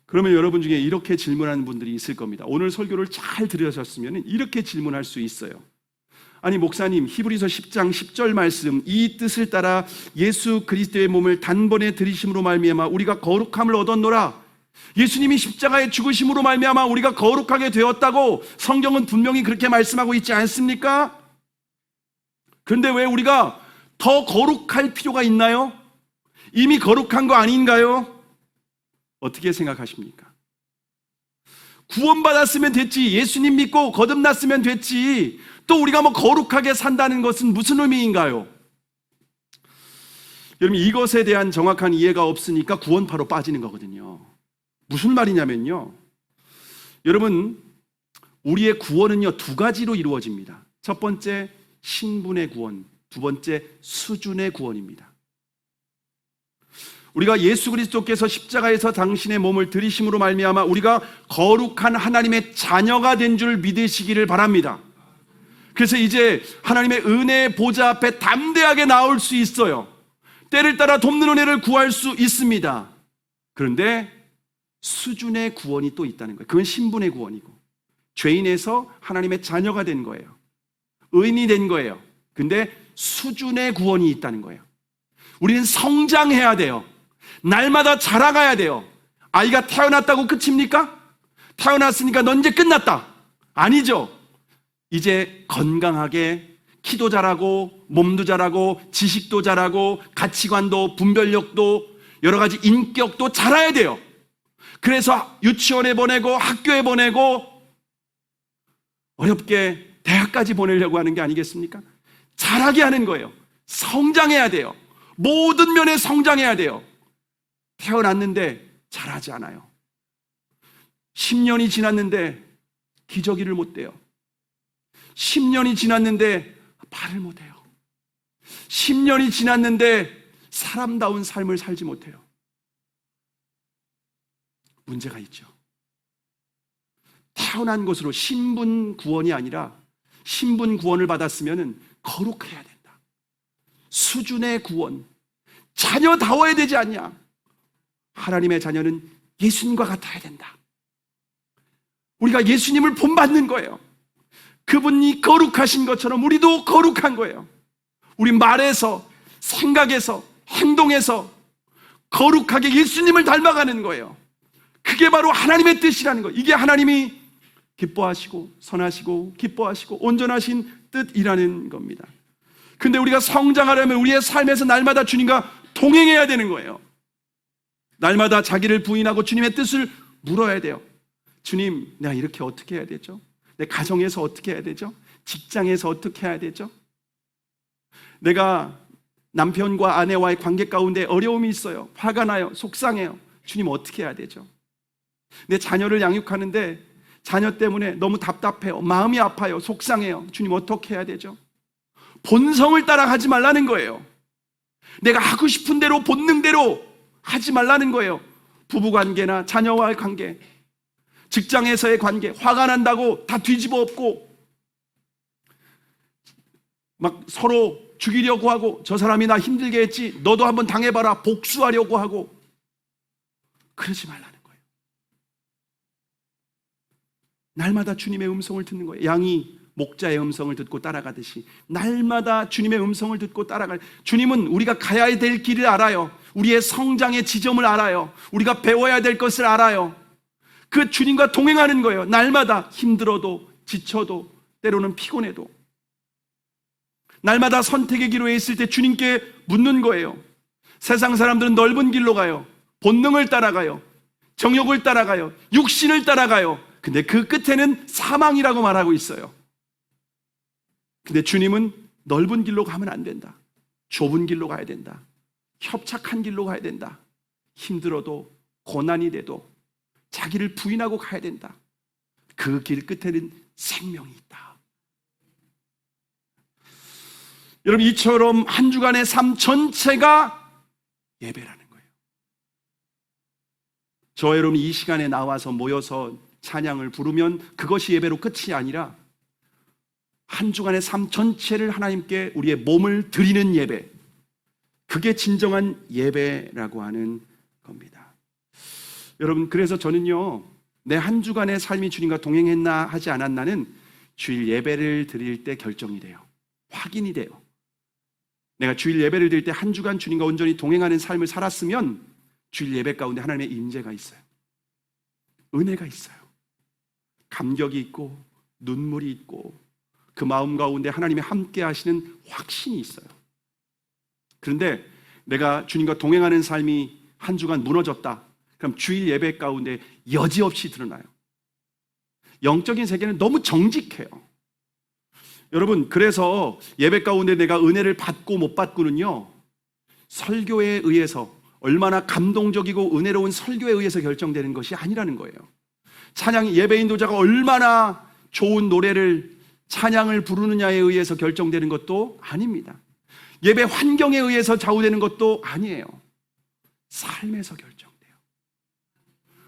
그러면 여러분 중에 이렇게 질문하는 분들이 있을 겁니다. 오늘 설교를 잘 들으셨으면 이렇게 질문할 수 있어요. 아니 목사님, 히브리서 10장 10절 말씀, 이 뜻을 따라 예수 그리스도의 몸을 단번에 들이심으로 말미암아 우리가 거룩함을 얻었노라. 예수님이 십자가에 죽으심으로 말미암아 우리가 거룩하게 되었다고 성경은 분명히 그렇게 말씀하고 있지 않습니까? 그런데 왜 우리가 더 거룩할 필요가 있나요? 이미 거룩한 거 아닌가요? 어떻게 생각하십니까? 구원받았으면 됐지, 예수님 믿고 거듭났으면 됐지, 또 우리가 뭐 거룩하게 산다는 것은 무슨 의미인가요? 여러분, 이것에 대한 정확한 이해가 없으니까 구원파로 빠지는 거거든요. 무슨 말이냐면요, 여러분, 우리의 구원은요 두 가지로 이루어집니다. 첫 번째 신분의 구원, 두 번째 수준의 구원입니다. 우리가 예수 그리스도께서 십자가에서 당신의 몸을 들이심으로 말미암아 우리가 거룩한 하나님의 자녀가 된 줄 믿으시기를 바랍니다. 그래서 이제 하나님의 은혜의 보좌 앞에 담대하게 나올 수 있어요. 때를 따라 돕는 은혜를 구할 수 있습니다. 그런데 수준의 구원이 또 있다는 거예요. 그건 신분의 구원이고, 죄인에서 하나님의 자녀가 된 거예요. 의인이 된 거예요. 근데 수준의 구원이 있다는 거예요. 우리는 성장해야 돼요. 날마다 자라가야 돼요. 아이가 태어났다고 끝입니까? 태어났으니까 넌 이제 끝났다. 아니죠. 이제 건강하게 키도 자라고 몸도 자라고 지식도 자라고 가치관도 분별력도 여러 가지 인격도 자라야 돼요. 그래서 유치원에 보내고 학교에 보내고 어렵게 대학까지 보내려고 하는 게 아니겠습니까? 자라게 하는 거예요. 성장해야 돼요. 모든 면에 성장해야 돼요. 태어났는데 자라지 않아요. 10년이 지났는데 기저귀를 못 대요. 10년이 지났는데 말을 못 해요. 10년이 지났는데 사람다운 삶을 살지 못해요. 문제가 있죠. 태어난 것으로 신분 구원이 아니라 신분 구원을 받았으면 거룩해야 된다. 수준의 구원, 자녀다워야 되지 않냐? 하나님의 자녀는 예수님과 같아야 된다. 우리가 예수님을 본받는 거예요. 그분이 거룩하신 것처럼 우리도 거룩한 거예요. 우리 말에서, 생각에서, 행동에서 거룩하게 예수님을 닮아가는 거예요. 그게 바로 하나님의 뜻이라는 거예요. 이게 하나님이 기뻐하시고 선하시고 기뻐하시고 온전하신 뜻이라는 겁니다. 근데 우리가 성장하려면 우리의 삶에서 날마다 주님과 동행해야 되는 거예요. 날마다 자기를 부인하고 주님의 뜻을 물어야 돼요. 주님, 내가 이렇게 어떻게 해야 되죠? 내 가정에서 어떻게 해야 되죠? 직장에서 어떻게 해야 되죠? 내가 남편과 아내와의 관계 가운데 어려움이 있어요. 화가 나요. 속상해요. 주님, 어떻게 해야 되죠? 내 자녀를 양육하는데 자녀 때문에 너무 답답해요. 마음이 아파요. 속상해요. 주님, 어떻게 해야 되죠? 본성을 따라가지 말라는 거예요. 내가 하고 싶은 대로 본능대로 하지 말라는 거예요. 부부관계나 자녀와의 관계, 직장에서의 관계, 화가 난다고 다 뒤집어 엎고 막 서로 죽이려고 하고, 저 사람이 나 힘들게 했지 너도 한번 당해봐라 복수하려고 하고, 그러지 말라는 거예요. 날마다 주님의 음성을 듣는 거예요. 양이 목자의 음성을 듣고 따라가듯이 날마다 주님의 음성을 듣고 따라갈. 주님은 우리가 가야 될 길을 알아요. 우리의 성장의 지점을 알아요. 우리가 배워야 될 것을 알아요. 그 주님과 동행하는 거예요. 날마다 힘들어도 지쳐도 때로는 피곤해도 날마다 선택의 기로에 있을 때 주님께 묻는 거예요. 세상 사람들은 넓은 길로 가요. 본능을 따라가요. 정욕을 따라가요. 육신을 따라가요. 근데 그 끝에는 사망이라고 말하고 있어요. 근데 주님은 넓은 길로 가면 안 된다. 좁은 길로 가야 된다. 협착한 길로 가야 된다. 힘들어도 고난이 돼도 자기를 부인하고 가야 된다. 그 길 끝에는 생명이 있다. 여러분, 이처럼 한 주간의 삶 전체가 예배라는 거예요. 저와 여러분이 이 시간에 나와서 모여서 찬양을 부르면 그것이 예배로 끝이 아니라 한 주간의 삶 전체를 하나님께 우리의 몸을 드리는 예배, 그게 진정한 예배라고 하는 겁니다. 여러분, 그래서 저는요, 내 한 주간의 삶이 주님과 동행했나 하지 않았나는 주일 예배를 드릴 때 결정이 돼요. 확인이 돼요. 내가 주일 예배를 드릴 때 한 주간 주님과 온전히 동행하는 삶을 살았으면 주일 예배 가운데 하나님의 임재가 있어요. 은혜가 있어요. 감격이 있고 눈물이 있고 그 마음 가운데 하나님이 함께 하시는 확신이 있어요. 그런데 내가 주님과 동행하는 삶이 한 주간 무너졌다. 그럼 주일 예배 가운데 여지없이 드러나요. 영적인 세계는 너무 정직해요. 여러분, 그래서 예배 가운데 내가 은혜를 받고 못 받고는요, 설교에 의해서, 얼마나 감동적이고 은혜로운 설교에 의해서 결정되는 것이 아니라는 거예요. 찬양 예배 인도자가 얼마나 좋은 노래를, 찬양을 부르느냐에 의해서 결정되는 것도 아닙니다. 예배 환경에 의해서 좌우되는 것도 아니에요. 삶에서 결정돼요.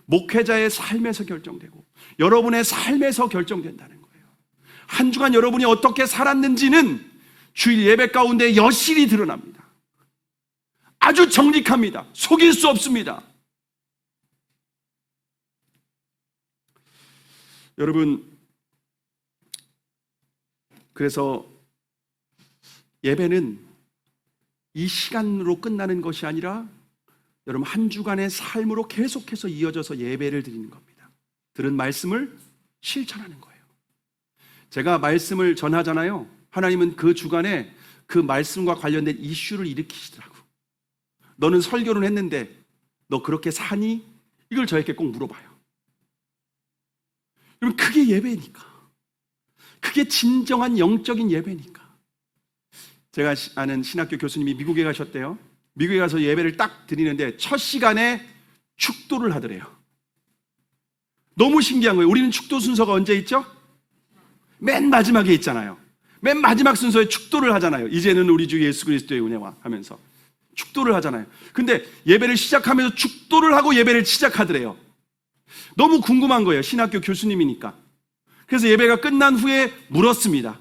목회자의 삶에서 결정되고 여러분의 삶에서 결정된다는 거예요. 한 주간 여러분이 어떻게 살았는지는 주일 예배 가운데 여실히 드러납니다. 아주 정직합니다. 속일 수 없습니다. 여러분, 그래서 예배는 이 시간으로 끝나는 것이 아니라 여러분 한 주간의 삶으로 계속해서 이어져서 예배를 드리는 겁니다. 들은 말씀을 실천하는 거예요. 제가 말씀을 전하잖아요. 하나님은 그 주간에 그 말씀과 관련된 이슈를 일으키시더라고. 너는 설교는 했는데 너 그렇게 사니? 이걸 저에게 꼭 물어봐요. 여러분, 그게 예배니까. 그게 진정한 영적인 예배니까. 제가 아는 신학교 교수님이 미국에 가셨대요. 미국에 가서 예배를 딱 드리는데 첫 시간에 축도를 하더래요. 너무 신기한 거예요. 우리는 축도 순서가 언제 있죠? 맨 마지막에 있잖아요. 맨 마지막 순서에 축도를 하잖아요. 이제는 우리 주 예수 그리스도의 은혜와 하면서 축도를 하잖아요. 근데 예배를 시작하면서 축도를 하고 예배를 시작하더래요. 너무 궁금한 거예요. 신학교 교수님이니까. 그래서 예배가 끝난 후에 물었습니다.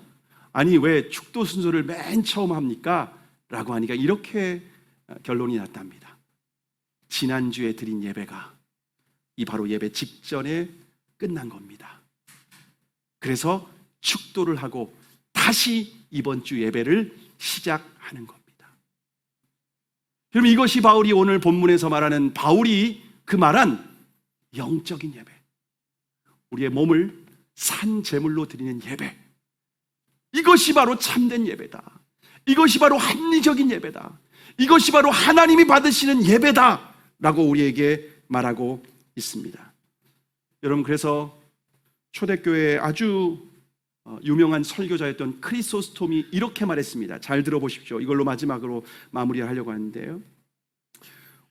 아니, 왜 축도 순서를 맨 처음 합니까? 라고 하니까 이렇게 결론이 났답니다. 지난주에 드린 예배가 이 바로 예배 직전에 끝난 겁니다. 그래서 축도를 하고 다시 이번 주 예배를 시작하는 겁니다. 여러분, 이것이 바울이 오늘 본문에서 말하는, 바울이 그 말한 영적인 예배, 우리의 몸을 산 제물로 드리는 예배, 이것이 바로 참된 예배다. 이것이 바로 합리적인 예배다. 이것이 바로 하나님이 받으시는 예배다 라고 우리에게 말하고 있습니다. 여러분, 그래서 초대교회의 아주 유명한 설교자였던 크리소스톰이 이렇게 말했습니다. 잘 들어보십시오. 이걸로 마지막으로 마무리하려고 하는데요.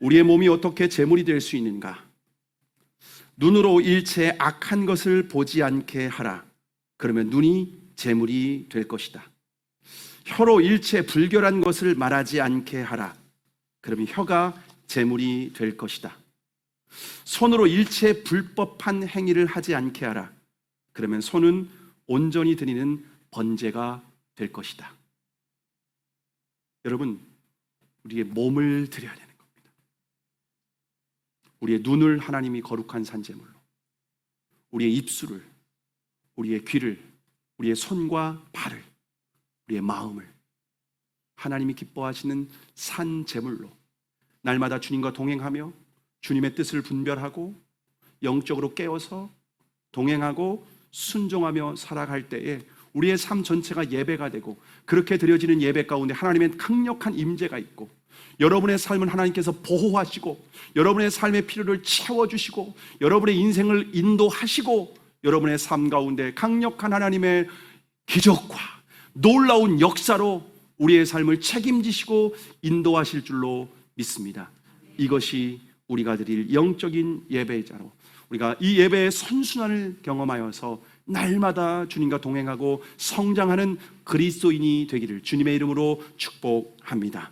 우리의 몸이 어떻게 제물이 될 수 있는가? 눈으로 일체 악한 것을 보지 않게 하라. 그러면 눈이 제물이 될 것이다. 혀로 일체 불결한 것을 말하지 않게 하라. 그러면 혀가 제물이 될 것이다. 손으로 일체 불법한 행위를 하지 않게 하라. 그러면 손은 온전히 드리는 번제가 될 것이다. 여러분, 우리의 몸을 드려야 되는 겁니다. 우리의 눈을 하나님이 거룩한 산제물로, 우리의 입술을, 우리의 귀를, 우리의 손과 발을, 우리의 마음을 하나님이 기뻐하시는 산제물로 날마다 주님과 동행하며 주님의 뜻을 분별하고 영적으로 깨어서 동행하고 순종하며 살아갈 때에 우리의 삶 전체가 예배가 되고, 그렇게 드려지는 예배 가운데 하나님의 강력한 임재가 있고, 여러분의 삶은 하나님께서 보호하시고 여러분의 삶의 필요를 채워주시고 여러분의 인생을 인도하시고 여러분의 삶 가운데 강력한 하나님의 기적과 놀라운 역사로 우리의 삶을 책임지시고 인도하실 줄로 믿습니다. 이것이 우리가 드릴 영적인 예배자로, 우리가 이 예배의 선순환을 경험하여서 날마다 주님과 동행하고 성장하는 그리스도인이 되기를 주님의 이름으로 축복합니다.